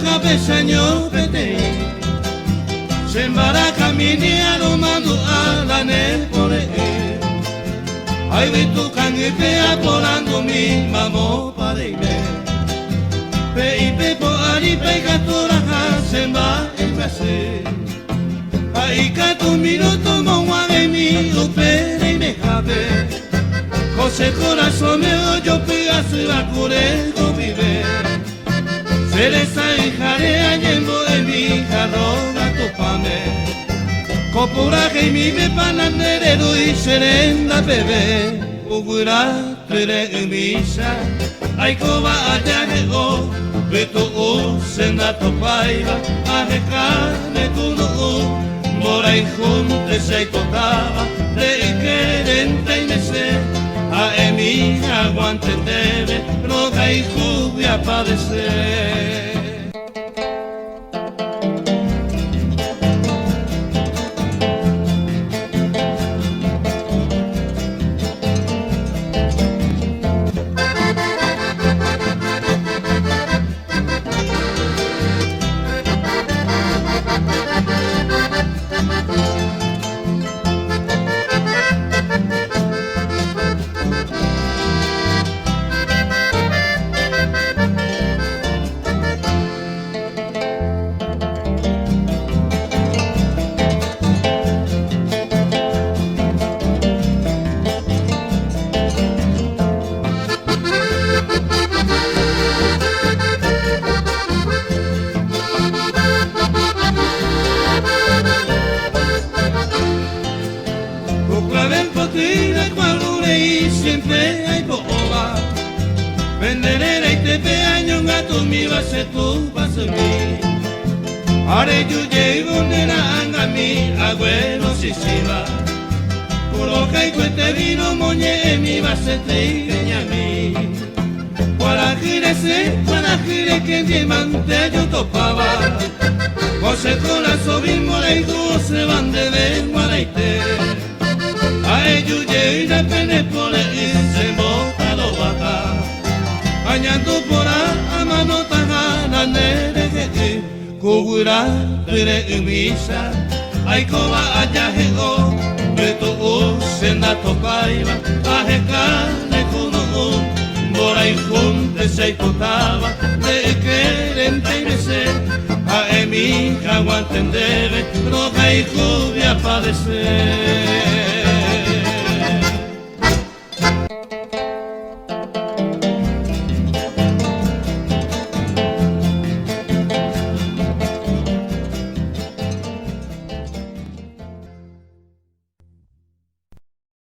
Cabezaño pete se embaraca mini a lo mando a la nepore ay vi tu canguepea volando mi mamo parime pe y pe po ari pe gatora semba el pase ay ka tu minuto mo mueve mi opera y me cabe José corazón yo pega su la cure go vive Teresa y jarea yembo en mi jarrón a topame Copuraje y mi bepananero y serenda bebé Ugura tere en misa Ay coba ayaje o Beto o senda topaiba Ajecane tuno o Mora y junte se tocaba De querente y mese A emi aguante debe Roga y jubia padecer siempre hay boba Venderera y te pe año gato mi base tu base mi Are yo llego nena anga mi abuelo si va Puro caico te vino moñe mi base te igeña mi Para gire que diamante yo topaba José con la sobimo la y se van de ver guaraite A ellos llega pene por el se mota lo baja Añando por a mano tajana nere que Kugura tere umisa Ay coba ayaje o Beto o senda topaiba Ajecane kuno o Mora y junte se tocaba De querente y mese A emi aguanten debe Roja y jubia padecer